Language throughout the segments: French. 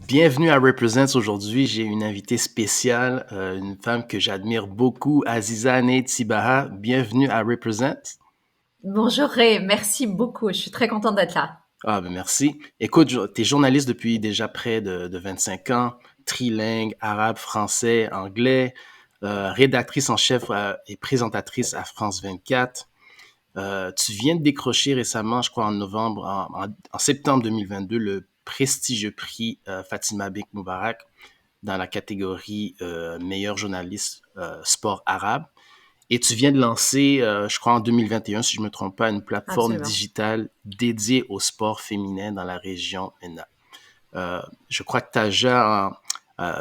Bienvenue à Represents. Aujourd'hui, j'ai une invitée spéciale, une femme que j'admire beaucoup, Aziza Nate Sibaha. Bienvenue à Represents. Bonjour Ray, merci beaucoup. Je suis très contente d'être là. Ah, ben merci. Écoute, t'es journaliste depuis déjà près de 25 ans, trilingue, arabe, français, anglais, rédactrice en chef et présentatrice à France 24. Tu viens de décrocher récemment, je crois en novembre, en septembre 2022, le prestigieux prix Fatima Bint Moubarak dans la catégorie meilleur journaliste sport arabe. Et tu viens de lancer, je crois en 2021, si je ne me trompe pas, une plateforme Absolument. digitale dédiée au sport féminin dans la région MENA. Je crois que Taja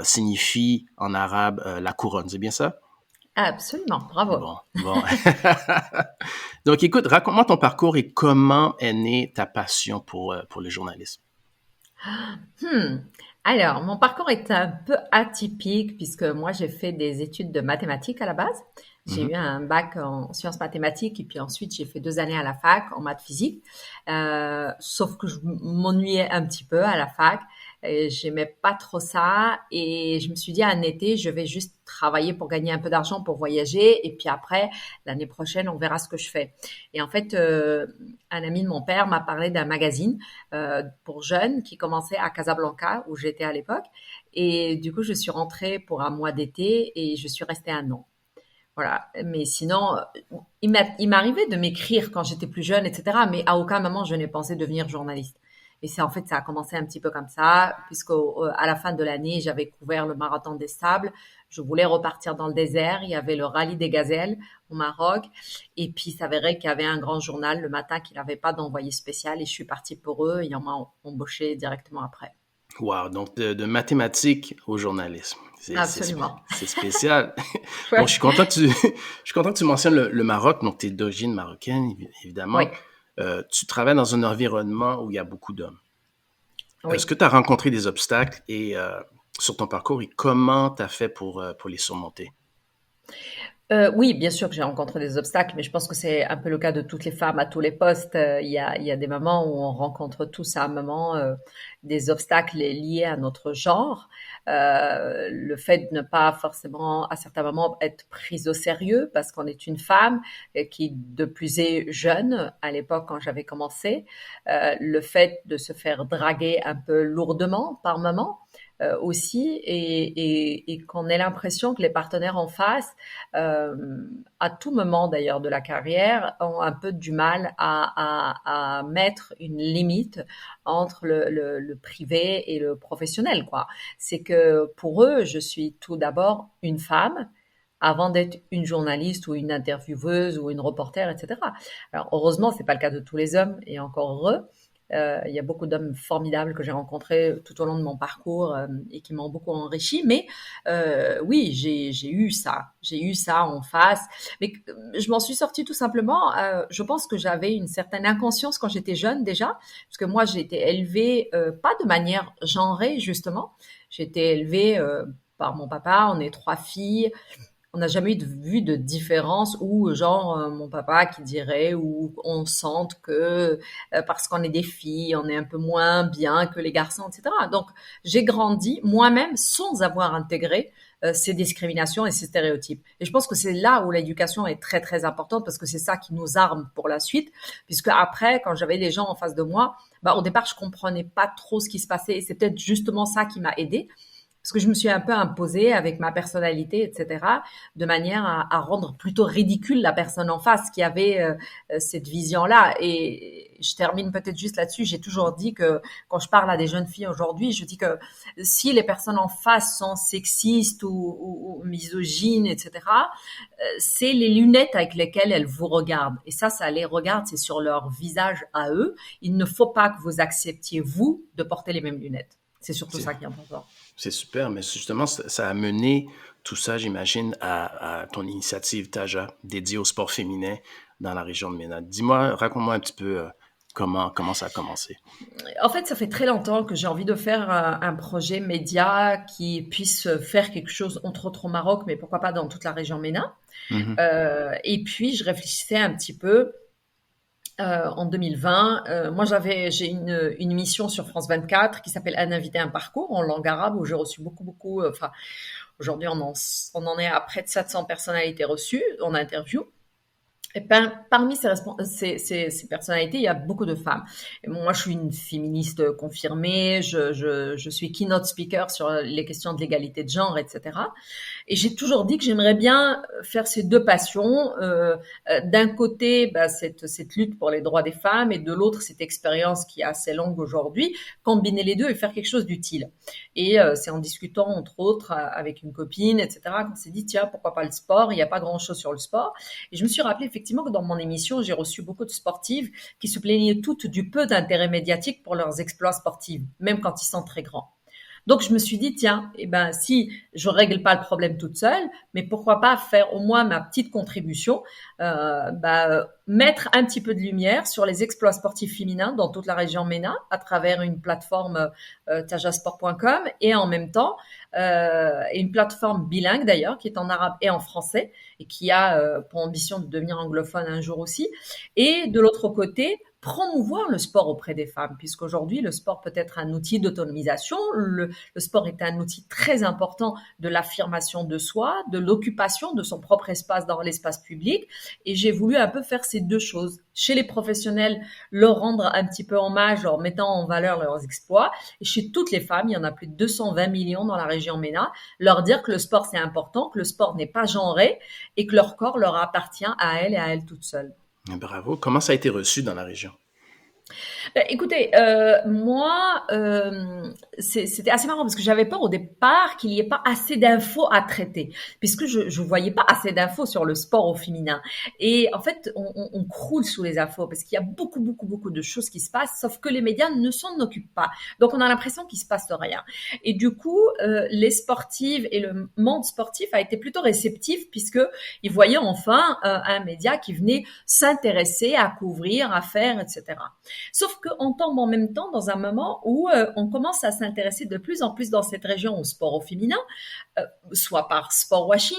signifie en arabe la couronne, c'est bien ça? Absolument. Bravo. Bon, bon. Donc écoute, raconte-moi ton parcours et comment est née ta passion pour le journalisme. Hmm. Alors, mon parcours est un peu atypique puisque moi, j'ai fait des études de mathématiques à la base. J'ai eu Mhm. un bac en sciences mathématiques et puis ensuite, j'ai fait 2 années à la fac en maths physique. Sauf que je m'ennuyais un petit peu à la fac. Et j'aimais pas trop ça et je me suis dit un été, je vais juste travailler pour gagner un peu d'argent pour voyager et puis après, l'année prochaine, on verra ce que je fais. Et en fait, un ami de mon père m'a parlé d'un magazine pour jeunes qui commençait à Casablanca où j'étais à l'époque. Et du coup, je suis rentrée pour un mois d'été et je suis restée un an. Voilà. Mais sinon, il m'arrivait de m'écrire quand j'étais plus jeune, etc. Mais à aucun moment je n'ai pensé devenir journaliste. Et c'est en fait, ça a commencé un petit peu comme ça, puisque à la fin de l'année, j'avais couvert le marathon des sables. Je voulais repartir dans le désert. Il y avait le rallye des gazelles au Maroc. Et puis, il s'avérait qu'il y avait un grand journal le matin qui n'avait pas d'envoyé spécial. Et je suis partie pour eux et on m'a embauché directement après. Wow, donc de mathématiques au journalisme. Absolument. C'est spécial. Bon, Ouais. je suis content que tu mentionnes le Maroc, donc tu es d'origine marocaine, Oui. évidemment. Tu travailles dans un environnement où il y a beaucoup d'hommes. Est-ce Oui. que tu as rencontré des obstacles et sur ton parcours et comment tu as fait pour les surmonter? Oui, bien sûr que j'ai rencontré des obstacles, mais je pense que c'est un peu le cas de toutes les femmes à tous les postes. Il y a des moments où on rencontre tous à un moment des obstacles liés à notre genre. Le fait de ne pas forcément, à certains moments, être prise au sérieux parce qu'on est une femme qui, de plus est jeune à l'époque quand j'avais commencé. Le fait de se faire draguer un peu lourdement par moment aussi et qu'on ait l'impression que les partenaires en face euh, à tout moment d'ailleurs de la carrière, ont un peu du mal à mettre une limite entre le privé et le professionnel, quoi. C'est que pour eux, je suis tout d'abord une femme avant d'être une journaliste ou une intervieweuse ou une reporter, etc. Alors heureusement, c'est pas le cas de tous les hommes et encore heureux. Il y a beaucoup d'hommes formidables que j'ai rencontrés tout au long de mon parcours et qui m'ont beaucoup enrichi. Mais oui, j'ai eu ça en face. Mais je m'en suis sortie tout simplement. Je pense que j'avais une certaine inconscience quand j'étais jeune déjà, parce que moi j'ai été élevée pas de manière genrée justement. J'ai été élevée par mon papa. On est trois filles, on n'a jamais eu vu de différence ou genre mon papa qui dirait ou on sente que parce qu'on est des filles, on est un peu moins bien que les garçons, etc. Donc j'ai grandi moi-même sans avoir intégré ces discriminations et ces stéréotypes. Et je pense que c'est là où l'éducation est très très importante parce que c'est ça qui nous arme pour la suite. Puisque après, quand j'avais les gens en face de moi, bah, au départ je comprenais pas trop ce qui se passait et c'est peut-être justement ça qui m'a aidée parce que je me suis un peu imposée avec ma personnalité, etc., de manière à rendre plutôt ridicule la personne en face qui avait cette vision-là. Et je termine peut-être juste là-dessus. J'ai toujours dit que quand je parle à des jeunes filles aujourd'hui, je dis que si les personnes en face sont sexistes ou misogynes, etc., c'est les lunettes avec lesquelles elles vous regardent. Et ça les regarde, c'est sur leur visage à eux. Il ne faut pas que vous acceptiez, vous, de porter les mêmes lunettes. C'est surtout C'est ça qui est important. c'est super, mais justement, ça a mené tout ça, j'imagine, à ton initiative Taja, dédiée au sport féminin dans la région de Ménade. Dis-moi, raconte-moi un petit peu comment ça a commencé. En fait, ça fait très longtemps que j'ai envie de faire un projet média qui puisse faire quelque chose, entre autres au Maroc, mais pourquoi pas dans toute la région MENA. Mhm. Et puis, je réfléchissais un petit peu en 2020. Moi, j'ai une émission sur France 24 qui s'appelle Un invité, un parcours en langue arabe où j'ai reçu beaucoup, enfin, aujourd'hui, on en est à près de 700 personnalités reçues en interview. Et parmi ces personnalités, il y a beaucoup de femmes. Et moi, je suis une féministe confirmée, je suis keynote speaker sur les questions de l'égalité de genre, etc. Et j'ai toujours dit que j'aimerais bien faire ces deux passions. D'un côté, cette lutte pour les droits des femmes, et de l'autre, cette expérience qui est assez longue aujourd'hui, combiner les deux et faire quelque chose d'utile. Et c'est en discutant, entre autres, avec une copine, etc., qu'on s'est dit, tiens, pourquoi pas le sport? Il n'y a pas grand-chose sur le sport. Et je me suis rappelé effectivement que dans mon émission, j'ai reçu beaucoup de sportives qui se plaignaient toutes du peu d'intérêt médiatique pour leurs exploits sportifs, même quand ils sont très grands. Donc je me suis dit tiens, si je règle pas le problème toute seule, mais pourquoi pas faire au moins ma petite contribution, mettre un petit peu de lumière sur les exploits sportifs féminins dans toute la région MENA à travers une plateforme tajasport.com et en même temps une plateforme bilingue d'ailleurs qui est en arabe et en français et qui a pour ambition de devenir anglophone un jour aussi. Et de l'autre côté, promouvoir le sport auprès des femmes, puisqu'aujourd'hui, le sport peut être un outil d'autonomisation. Le sport est un outil très important de l'affirmation de soi, de l'occupation de son propre espace dans l'espace public. Et j'ai voulu un peu faire ces deux choses. Chez les professionnels, leur rendre un petit peu hommage en mettant en valeur leurs exploits. Et chez toutes les femmes, il y en a plus de 220 millions dans la région MENA, leur dire que le sport, c'est important, que le sport n'est pas genré et que leur corps leur appartient à elles et à elles toutes seules. Bravo. Comment ça a été reçu dans la région? Écoutez, moi, c'était assez marrant parce que j'avais peur au départ qu'il n'y ait pas assez d'infos à traiter, puisque je voyais pas assez d'infos sur le sport au féminin. Et en fait, on croule sous les infos parce qu'il y a beaucoup de choses qui se passent, sauf que les médias ne s'en occupent pas. Donc, on a l'impression qu'il se passe rien. Et du coup, les sportives et le monde sportif a été plutôt réceptif puisque ils voyaient enfin un média qui venait s'intéresser, à couvrir, à faire, etc. Sauf qu'on tombe en même temps dans un moment où on commence à s'intéresser de plus en plus dans cette région au sport au féminin, soit par sport washing,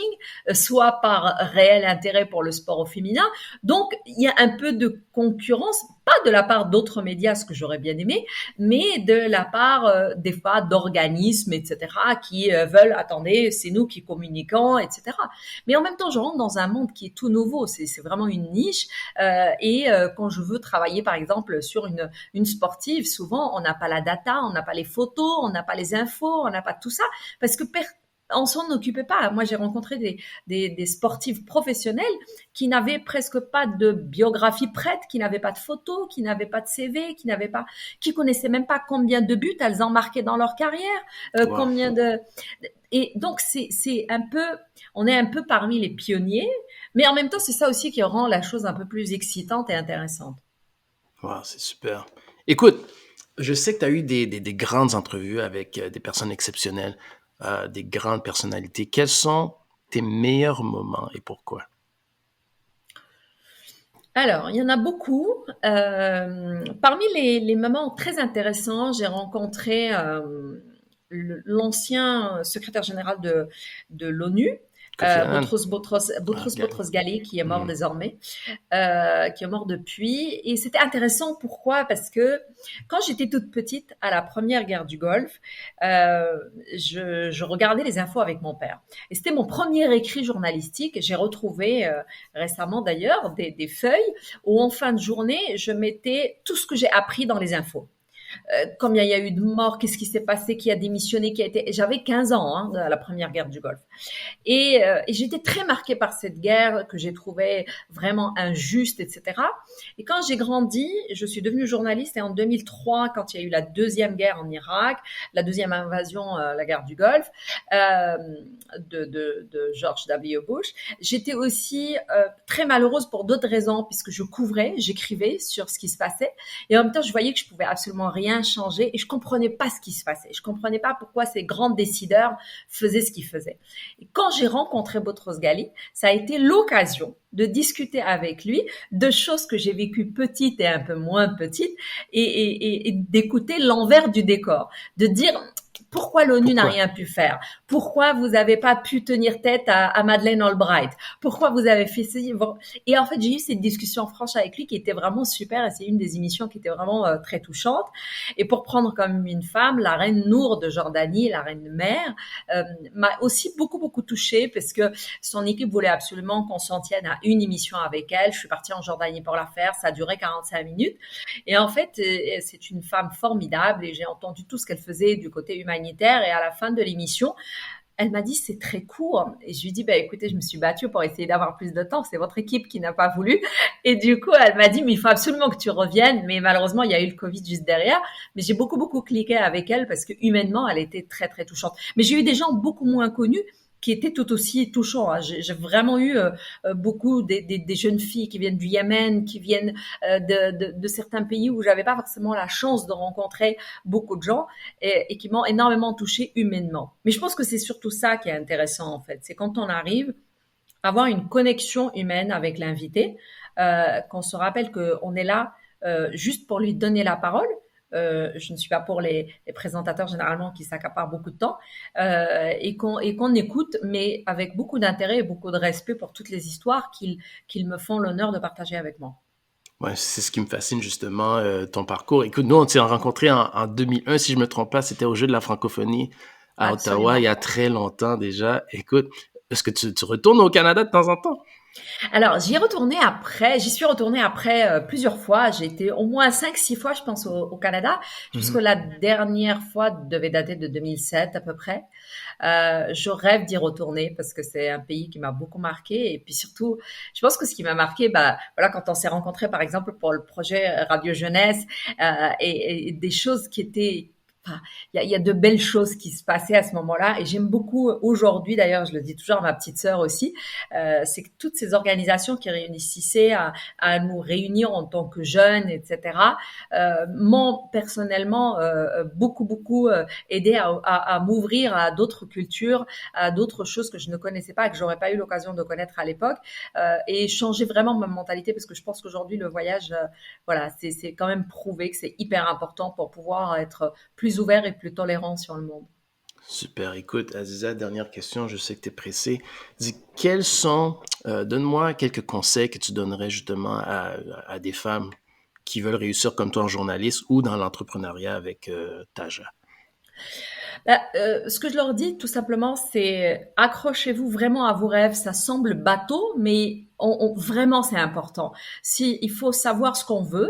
soit par réel intérêt pour le sport au féminin. Donc, il y a un peu de concurrence, pas de la part d'autres médias, ce que j'aurais bien aimé, mais de la part des fois d'organismes, etc., qui veulent, attendez, c'est nous qui communiquons, etc. Mais en même temps, je rentre dans un monde qui est tout nouveau, c'est vraiment une niche, et quand je veux travailler, par exemple, sur une sportive, souvent, on n'a pas la data, on n'a pas les photos, on n'a pas les infos, on n'a pas tout ça, parce que on s'en occupait pas. Moi, j'ai rencontré des sportives professionnelles qui n'avaient presque pas de biographie prête, qui n'avaient pas de photos, qui n'avaient pas de CV, qui connaissaient même pas combien de buts elles ont marqué dans leur carrière, Wow. et donc c'est un peu, on est un peu parmi les pionniers, mais en même temps, c'est ça aussi qui rend la chose un peu plus excitante et intéressante. Wow, c'est super. Écoute, je sais que tu as eu des grandes entrevues avec des personnes exceptionnelles, des grandes personnalités. Quels sont tes meilleurs moments et pourquoi? Alors, il y en a beaucoup. Parmi les moments très intéressants, j'ai rencontré l'ancien secrétaire général de l'ONU, Kofi Annan? Ah, Boutros Ghali. Boutros-Ghali, qui est mort Mhm. désormais, qui est mort depuis. Et c'était intéressant. Pourquoi? Parce que quand j'étais toute petite, à la première guerre du Golfe, je regardais les infos avec mon père. Et c'était mon premier écrit journalistique. J'ai retrouvé récemment d'ailleurs des feuilles où en fin de journée, je mettais tout ce que j'ai appris dans les infos. Combien il y a eu de morts, qu'est-ce qui s'est passé, qui a démissionné, qui a été... J'avais 15 ans à la première guerre du Golfe. Et j'étais très marquée par cette guerre que j'ai trouvée vraiment injuste, etc. Et quand j'ai grandi, je suis devenue journaliste et en 2003, quand il y a eu la deuxième guerre en Irak, la deuxième invasion, la guerre du Golfe, euh, de George W. Bush, j'étais aussi très malheureuse pour d'autres raisons, puisque je couvrais, j'écrivais sur ce qui se passait, et en même temps, je voyais que je pouvais absolument rien changer, et je comprenais pas ce qui se passait. Je comprenais pas pourquoi ces grands décideurs faisaient ce qu'ils faisaient. Et quand j'ai rencontré Boutros Ghali, ça a été l'occasion de discuter avec lui de choses que j'ai vécues petites et un peu moins petites, et d'écouter l'envers du décor, de dire pourquoi l'ONU n'a Pourquoi? rien pu faire, Pourquoi vous n'avez pas pu tenir tête à Madeleine Albright? Pourquoi vous avez fait ceci? Bon. Et en fait, j'ai eu cette discussion franche avec lui qui était vraiment super et c'est une des émissions qui était vraiment très touchante. Et pour prendre comme une femme, la reine Nour de Jordanie, la reine mère, m'a aussi beaucoup, beaucoup touchée parce que son équipe voulait absolument qu'on s'en tienne à une émission avec elle. Je suis partie en Jordanie pour la faire. Ça a duré 45 minutes. Et en fait, c'est une femme formidable et j'ai entendu tout ce qu'elle faisait du côté humanitaire. Et à la fin de l'émission, elle m'a dit c'est très court et je lui dis bah écoutez je me suis battue pour essayer d'avoir plus de temps, c'est votre équipe qui n'a pas voulu et du coup elle m'a dit mais il faut absolument que tu reviennes mais malheureusement il y a eu le Covid juste derrière mais j'ai beaucoup cliqué avec elle parce que humainement elle était très très touchante mais j'ai eu des gens beaucoup moins connus qui étaient tout aussi touchants. Hein. J'ai vraiment eu beaucoup des jeunes filles qui viennent du Yémen, qui viennent de certains pays où j'avais pas forcément la chance de rencontrer beaucoup de gens et qui m'ont énormément touchée humainement. Mais je pense que c'est surtout ça qui est intéressant en fait. C'est quand on arrive à avoir une connexion humaine avec l'invité, qu'on se rappelle qu'on est là juste pour lui donner la parole. Je ne suis pas pour les présentateurs généralement qui s'accaparent beaucoup de temps et qu'on écoute, mais avec beaucoup d'intérêt et beaucoup de respect pour toutes les histoires qu'ils me font l'honneur de partager avec moi. Ouais, c'est ce qui me fascine justement, ton parcours. Écoute, nous, on s'est rencontrés en 2001, si je me trompe pas, c'était au Jeu de la francophonie à Ottawa, il y Absolument. a très longtemps déjà. Écoute, est-ce que tu retournes au Canada de temps en temps? Alors, j'y suis retournée après plusieurs fois. J'ai été au moins 5, 6 fois, je pense, au Canada, puisque Mhm. la dernière fois devait dater de 2007 à peu près. Je rêve d'y retourner parce que c'est un pays qui m'a beaucoup marqué. Et puis surtout, je pense que ce qui m'a marqué, bah, voilà, quand on s'est rencontrés, par exemple, pour le projet Radio Jeunesse, et des choses qui étaient enfin, il y a de belles choses qui se passaient à ce moment-là et j'aime beaucoup aujourd'hui d'ailleurs je le dis toujours à ma petite sœur aussi c'est que toutes ces organisations qui réunissaient à nous réunir en tant que jeunes etc m'ont personnellement beaucoup aidé à m'ouvrir à d'autres cultures à d'autres choses que je ne connaissais pas et que j'aurais pas eu l'occasion de connaître à l'époque et changer vraiment ma mentalité parce que je pense qu'aujourd'hui le voyage voilà c'est quand même prouvé que c'est hyper important pour pouvoir être plus ouvert et plus tolérant sur le monde. Super. Écoute, Aziza, dernière question, je sais que tu es pressée. Dis, donne-moi quelques conseils que tu donnerais justement à des femmes qui veulent réussir comme toi en journaliste ou dans l'entrepreneuriat avec Taja. Ce que je leur dis tout simplement, c'est accrochez-vous vraiment à vos rêves. Ça semble bateau, mais vraiment c'est important. Si il faut savoir ce qu'on veut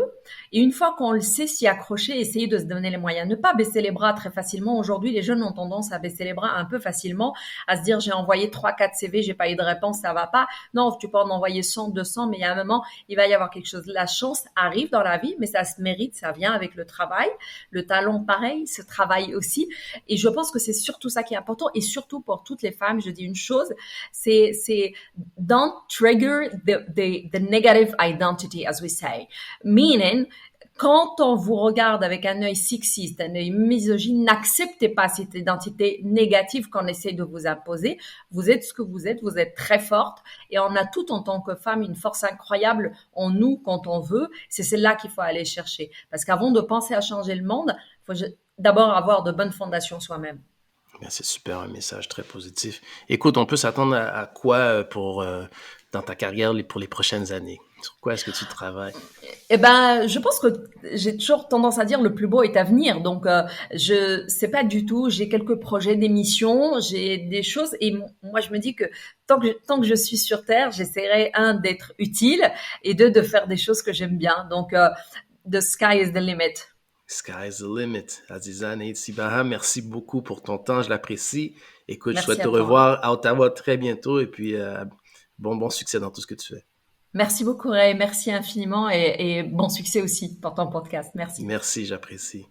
et une fois qu'on le sait, s'y accrocher, essayer de se donner les moyens. Ne pas baisser les bras très facilement. Aujourd'hui, les jeunes ont tendance à baisser les bras un peu facilement, à se dire j'ai envoyé 3, 4 CV, j'ai pas eu de réponse, ça va pas. Non, tu peux en envoyer 100, 200, mais il y a un moment, il va y avoir quelque chose. La chance arrive dans la vie, mais ça se mérite, ça vient avec le travail. Le talent, pareil, se travaille aussi. Et je pense que c'est surtout ça qui est important. Et surtout pour toutes les femmes, je dis une chose, c'est don't trigger the negative identity, as we say. Meaning, quand on vous regarde avec un œil sexiste, un œil misogyne, n'acceptez pas cette identité négative qu'on essaie de vous imposer. Vous êtes ce que vous êtes très forte et on a tout en tant que femme une force incroyable en nous quand on veut. C'est celle-là qu'il faut aller chercher. Parce qu'avant de penser à changer le monde, il faut d'abord avoir de bonnes fondations soi-même. Bien, c'est super, un message très positif. Écoute, on peut s'attendre à quoi dans ta carrière pour les prochaines années? Sur quoi est-ce que tu travailles? Eh ben, je pense que j'ai toujours tendance à dire le plus beau est à venir. Donc, je sais pas du tout. J'ai quelques projets d'émissions, j'ai des choses, et moi je me dis que tant que je suis sur Terre, j'essaierai d'être utile et de faire des choses que j'aime bien. Donc, the sky is the limit. Sky's the limit. Aziza Naït Sibaha, merci beaucoup pour ton temps, je l'apprécie. Écoute, je souhaite Merci te à toi. revoir à Ottawa très bientôt et puis bon succès dans tout ce que tu fais. Merci beaucoup, Ray. Merci infiniment et bon succès aussi pour ton podcast. Merci. Merci, j'apprécie.